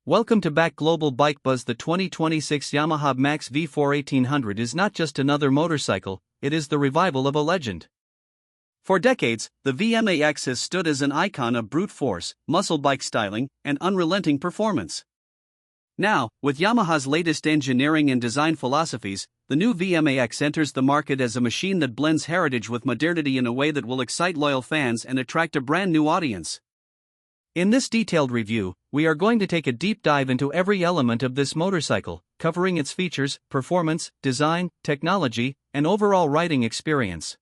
Welcome to Back Global Bike Buzz. The 2026 Yamaha VMAX V4 1800 is not just another motorcycle, it is the revival of a legend. For decades, the VMAX has stood as an icon of brute force, muscle bike styling, and unrelenting performance. Now, with Yamaha's latest engineering and design philosophies, the new VMAX enters the market as a machine that blends heritage with modernity in a way that will excite loyal fans and attract a brand new audience. In this detailed review, we are going to take a deep dive into every element of this motorcycle, covering its features, performance, design, technology, and overall riding experience.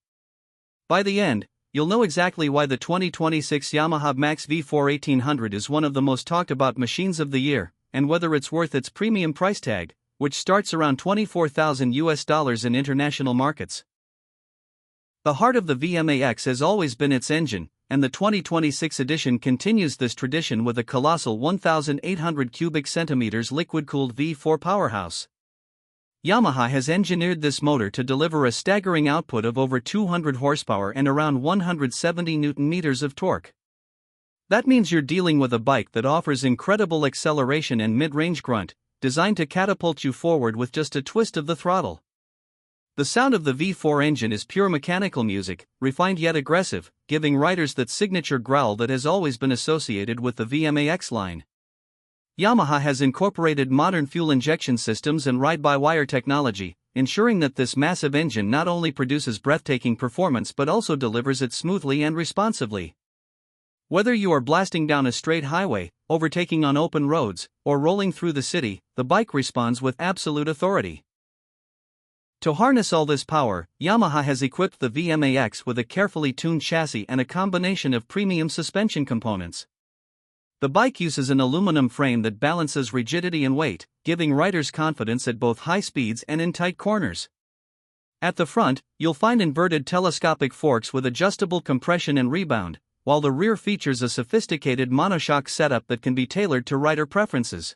By the end, you'll know exactly why the 2026 Yamaha VMAX V4 1800 is one of the most talked about machines of the year, and whether it's worth its premium price tag, which starts around $24,000 in international markets. The heart of the VMAX has always been its engine, and the 2026 edition continues this tradition with a colossal 1,800 cubic centimeters liquid-cooled V4 powerhouse. Yamaha has engineered this motor to deliver a staggering output of over 200 horsepower and around 170 Newton-meters of torque. That means you're dealing with a bike that offers incredible acceleration and mid-range grunt, designed to catapult you forward with just a twist of the throttle. The sound of the V4 engine is pure mechanical music, refined yet aggressive, giving riders that signature growl that has always been associated with the VMAX line. Yamaha has incorporated modern fuel injection systems and ride-by-wire technology, ensuring that this massive engine not only produces breathtaking performance but also delivers it smoothly and responsively. Whether you are blasting down a straight highway, overtaking on open roads, or rolling through the city, the bike responds with absolute authority. To harness all this power, Yamaha has equipped the VMAX with a carefully tuned chassis and a combination of premium suspension components. The bike uses an aluminum frame that balances rigidity and weight, giving riders confidence at both high speeds and in tight corners. At the front, you'll find inverted telescopic forks with adjustable compression and rebound, while the rear features a sophisticated monoshock setup that can be tailored to rider preferences.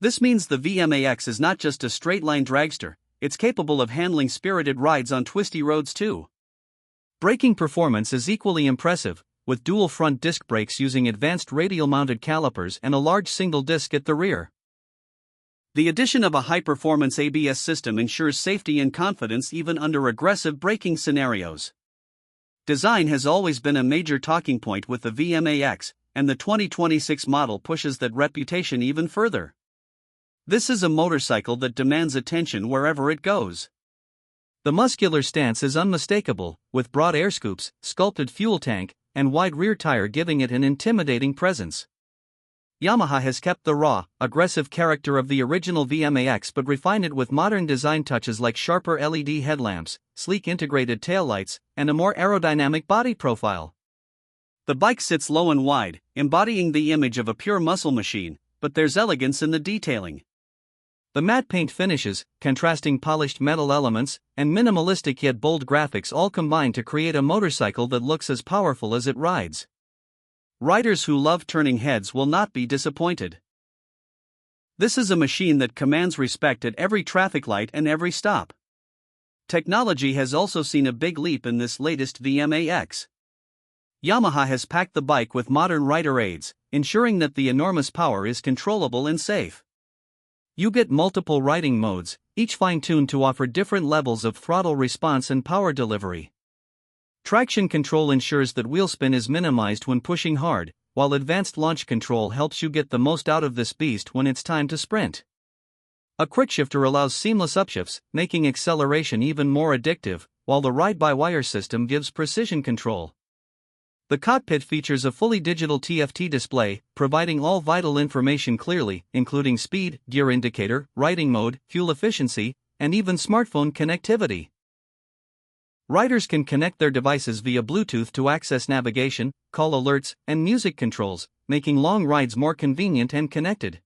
This means the VMAX is not just a straight-line dragster, it's capable of handling spirited rides on twisty roads too. Braking performance is equally impressive, with dual front disc brakes using advanced radial-mounted calipers and a large single disc at the rear. The addition of a high-performance ABS system ensures safety and confidence even under aggressive braking scenarios. Design has always been a major talking point with the VMAX, and the 2026 model pushes that reputation even further. This is a motorcycle that demands attention wherever it goes. The muscular stance is unmistakable, with broad air scoops, sculpted fuel tank, and wide rear tire giving it an intimidating presence. Yamaha has kept the raw, aggressive character of the original VMAX but refined it with modern design touches like sharper LED headlamps, sleek integrated taillights, and a more aerodynamic body profile. The bike sits low and wide, embodying the image of a pure muscle machine, but there's elegance in the detailing. The matte paint finishes, contrasting polished metal elements, and minimalistic yet bold graphics all combine to create a motorcycle that looks as powerful as it rides. Riders who love turning heads will not be disappointed. This is a machine that commands respect at every traffic light and every stop. Technology has also seen a big leap in this latest VMAX. Yamaha has packed the bike with modern rider aids, ensuring that the enormous power is controllable and safe. You get multiple riding modes, each fine-tuned to offer different levels of throttle response and power delivery. Traction control ensures that wheel spin is minimized when pushing hard, while advanced launch control helps you get the most out of this beast when it's time to sprint. A quickshifter allows seamless upshifts, making acceleration even more addictive, while the ride-by-wire system gives precision control. The cockpit features a fully digital TFT display, providing all vital information clearly, including speed, gear indicator, riding mode, fuel efficiency, and even smartphone connectivity. Riders can connect their devices via Bluetooth to access navigation, call alerts, and music controls, making long rides more convenient and connected.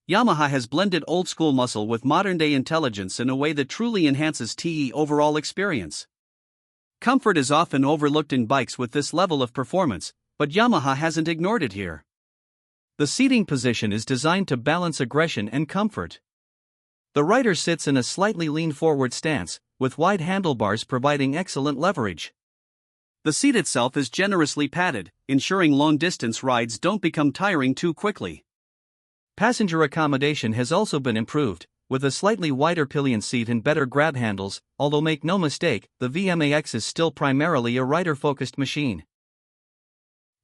Yamaha has blended old-school muscle with modern-day intelligence in a way that truly enhances the overall experience. Comfort is often overlooked in bikes with this level of performance, but Yamaha hasn't ignored it here. The seating position is designed to balance aggression and comfort. The rider sits in a slightly lean-forward stance, with wide handlebars providing excellent leverage. The seat itself is generously padded, ensuring long-distance rides don't become tiring too quickly. Passenger accommodation has also been improved, with a slightly wider pillion seat and better grab handles, although make no mistake, the VMAX is still primarily a rider-focused machine.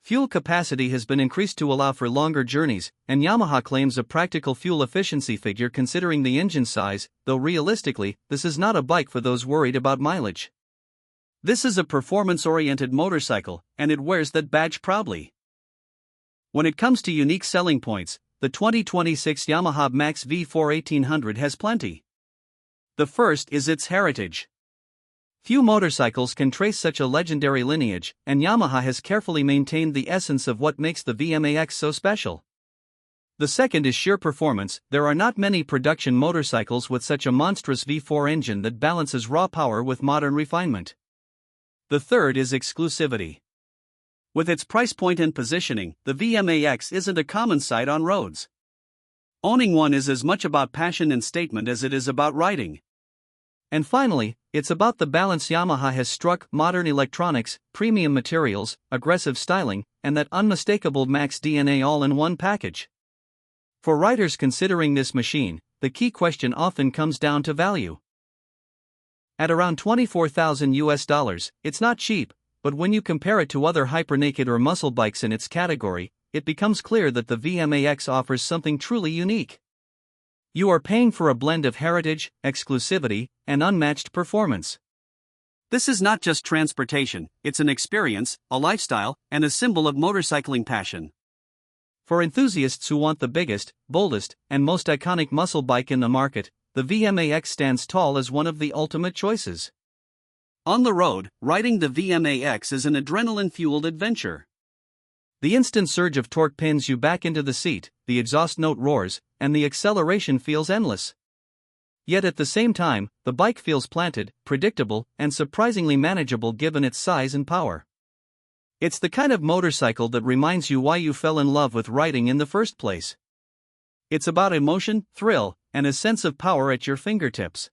Fuel capacity has been increased to allow for longer journeys, and Yamaha claims a practical fuel efficiency figure considering the engine size, though realistically, this is not a bike for those worried about mileage. This is a performance-oriented motorcycle, and it wears that badge proudly. When it comes to unique selling points, the 2026 Yamaha VMAX V4 1800 has plenty. The first is its heritage. Few motorcycles can trace such a legendary lineage, and Yamaha has carefully maintained the essence of what makes the VMAX so special. The second is sheer performance. There are not many production motorcycles with such a monstrous V4 engine that balances raw power with modern refinement. The third is exclusivity. With its price point and positioning, the VMAX isn't a common sight on roads. Owning one is as much about passion and statement as it is about riding. And finally, it's about the balance Yamaha has struck: modern electronics, premium materials, aggressive styling, and that unmistakable Max DNA all in one package. For riders considering this machine, the key question often comes down to value. At around $24,000, it's not cheap, but when you compare it to other hypernaked or muscle bikes in its category, it becomes clear that the VMAX offers something truly unique. You are paying for a blend of heritage, exclusivity, and unmatched performance. This is not just transportation, it's an experience, a lifestyle, and a symbol of motorcycling passion. For enthusiasts who want the biggest, boldest, and most iconic muscle bike in the market, the VMAX stands tall as one of the ultimate choices. On the road, riding the VMAX is an adrenaline-fueled adventure. The instant surge of torque pins you back into the seat, the exhaust note roars, and the acceleration feels endless. Yet at the same time, the bike feels planted, predictable, and surprisingly manageable given its size and power. It's the kind of motorcycle that reminds you why you fell in love with riding in the first place. It's about emotion, thrill, and a sense of power at your fingertips.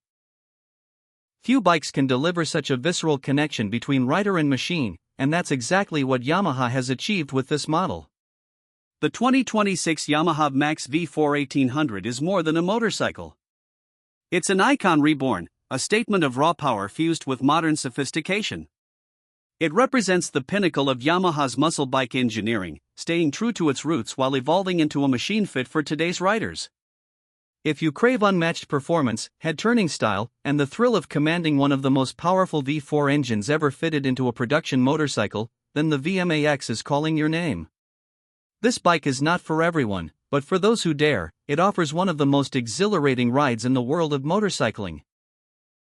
Few bikes can deliver such a visceral connection between rider and machine, and that's exactly what Yamaha has achieved with this model. The 2026 Yamaha VMAX V4 1800 is more than a motorcycle. It's an icon reborn, a statement of raw power fused with modern sophistication. It represents the pinnacle of Yamaha's muscle bike engineering, staying true to its roots while evolving into a machine fit for today's riders. If you crave unmatched performance, head-turning style, and the thrill of commanding one of the most powerful V4 engines ever fitted into a production motorcycle, then the VMAX is calling your name. This bike is not for everyone, but for those who dare, it offers one of the most exhilarating rides in the world of motorcycling.